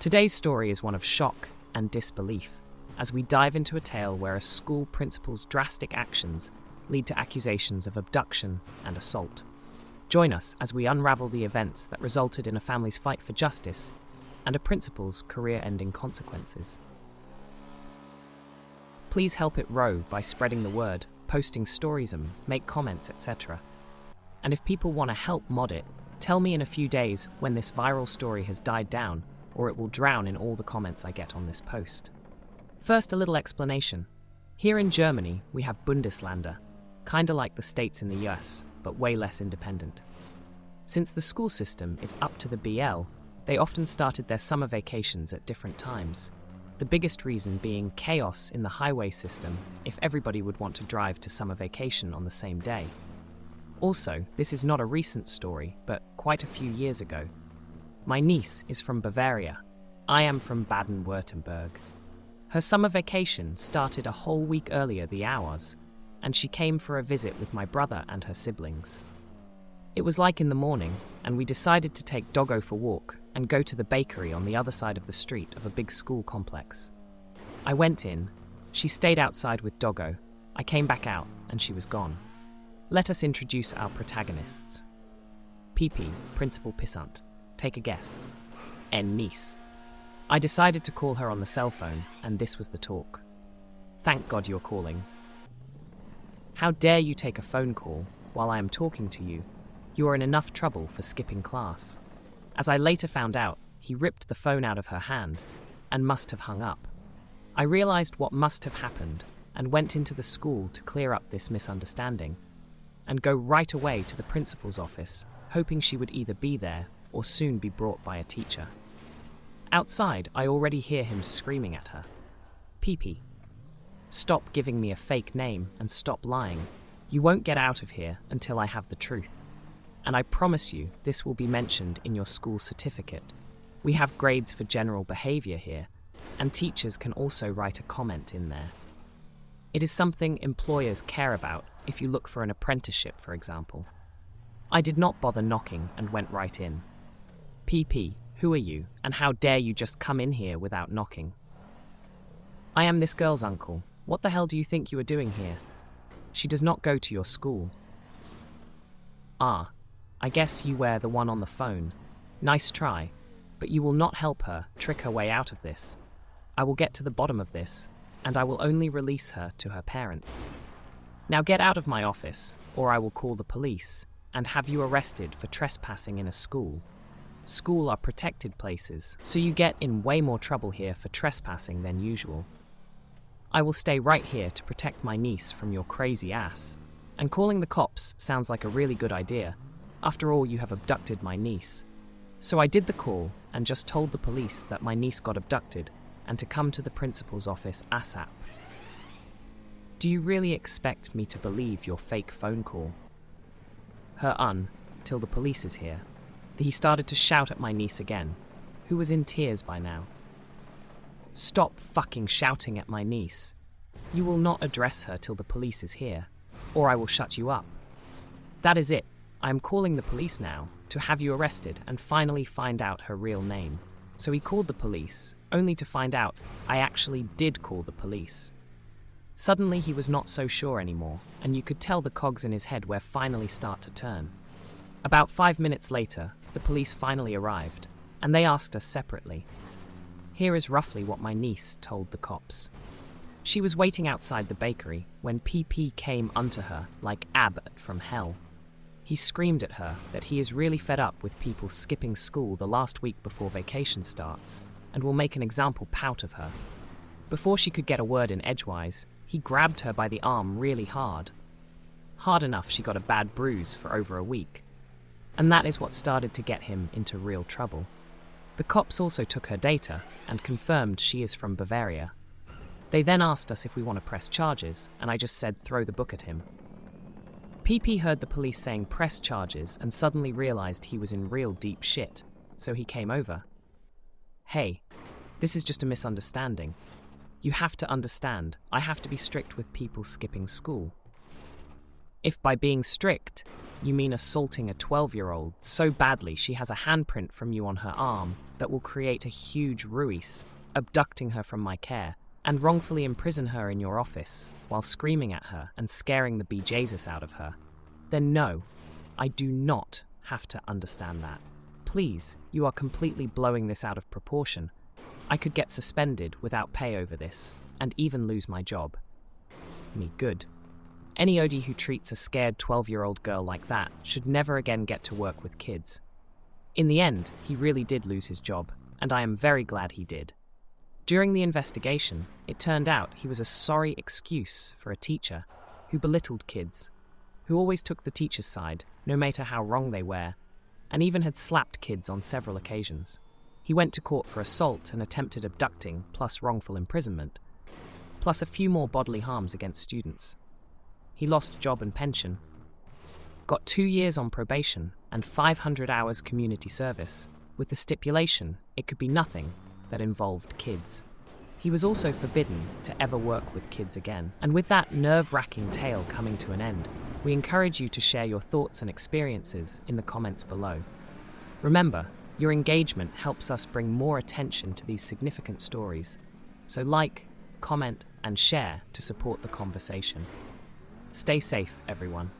Today's story is one of shock and disbelief, as we dive into a tale where a school principal's drastic actions lead to accusations of abduction and assault. Join us as we unravel the events that resulted in a family's fight for justice and a principal's career-ending consequences. Please help it grow by spreading the word, posting stories, make comments, etc. And if people want to help mod it, tell me in a few days when this viral story has died down, or it will drown in all the comments I get on this post. First, a little explanation. Here in Germany, we have Bundesländer, kinda like the states in the US, but way less independent. Since the school system is up to the BL, they often started their summer vacations at different times. The biggest reason being chaos in the highway system if everybody would want to drive to summer vacation on the same day. Also, this is not a recent story, but quite a few years ago. My niece is from Bavaria. I am from Baden-Württemberg. Her summer vacation started a whole week earlier the hours, and she came for a visit with my brother and her siblings. It was like in the morning, and we decided to take Doggo for a walk and go to the bakery on the other side of the street of a big school complex. I went in, she stayed outside with Doggo, I came back out, and she was gone. Let us introduce our protagonists. PP, Principal Pissant. Take a guess. N niece. I decided to call her on the cell phone, and this was the talk. Thank God you're calling. How dare you take a phone call while I am talking to you? You are in enough trouble for skipping class. As I later found out, he ripped the phone out of her hand and must have hung up. I realized what must have happened and went into the school to clear up this misunderstanding and go right away to the principal's office, hoping she would either be there or soon be brought by a teacher. Outside, I already hear him screaming at her. PP, stop giving me a fake name and stop lying. You won't get out of here until I have the truth. And I promise you this will be mentioned in your school certificate. We have grades for general behavior here, and teachers can also write a comment in there. It is something employers care about if you look for an apprenticeship, for example. I did not bother knocking and went right in. PP, who are you, and how dare you just come in here without knocking? I am this girl's uncle. What the hell do you think you are doing here? She does not go to your school. Ah, I guess you were the one on the phone. Nice try, but you will not help her trick her way out of this. I will get to the bottom of this, and I will only release her to her parents. Now get out of my office, or I will call the police and have you arrested for trespassing in a school. School are protected places, so you get in way more trouble here for trespassing than usual. I will stay right here to protect my niece from your crazy ass. And calling the cops sounds like a really good idea. After all, you have abducted my niece. So I did the call and just told the police that my niece got abducted and to come to the principal's office ASAP. Do you really expect me to believe your fake phone call? Till the police is here. He started to shout at my niece again, who was in tears by now. Stop fucking shouting at my niece. You will not address her till the police is here, or I will shut you up. That is it. I am calling the police now to have you arrested and finally find out her real name. So he called the police, only to find out I actually did call the police. Suddenly he was not so sure anymore, and you could tell the cogs in his head were finally start to turn. About 5 minutes later, the police finally arrived, and they asked us separately. Here is roughly what my niece told the cops. She was waiting outside the bakery when PP came unto her like Abbott from hell. He screamed at her that he is really fed up with people skipping school the last week before vacation starts and will make an example pout of her. Before she could get a word in edgewise, he grabbed her by the arm really hard. Hard enough she got a bad bruise for over a week. And that is what started to get him into real trouble. The cops also took her data and confirmed she is from Bavaria. They then asked us if we want to press charges, and I just said throw the book at him. PP heard the police saying press charges and suddenly realized he was in real deep shit, so he came over. Hey, this is just a misunderstanding. You have to understand, I have to be strict with people skipping school. If by being strict, You mean assaulting a 12-year-old so badly she has a handprint from you on her arm that will create a huge ruis, abducting her from my care, and wrongfully imprison her in your office while screaming at her and scaring the bejesus out of her? Then no, I do not have to understand that. Please, you are completely blowing this out of proportion. I could get suspended without pay over this, and even lose my job. Me good. Any OD who treats a scared 12-year-old girl like that should never again get to work with kids. In the end, he really did lose his job, and I am very glad he did. During the investigation, it turned out he was a sorry excuse for a teacher who belittled kids, who always took the teacher's side, no matter how wrong they were, and even had slapped kids on several occasions. He went to court for assault and attempted abducting, plus wrongful imprisonment, plus a few more bodily harms against students. He lost job and pension, got 2 years on probation and 500 hours community service, with the stipulation it could be nothing that involved kids. He was also forbidden to ever work with kids again. And with that nerve-wracking tale coming to an end, we encourage you to share your thoughts and experiences in the comments below. Remember, your engagement helps us bring more attention to these significant stories, so like, comment, and share to support the conversation. Stay safe, everyone.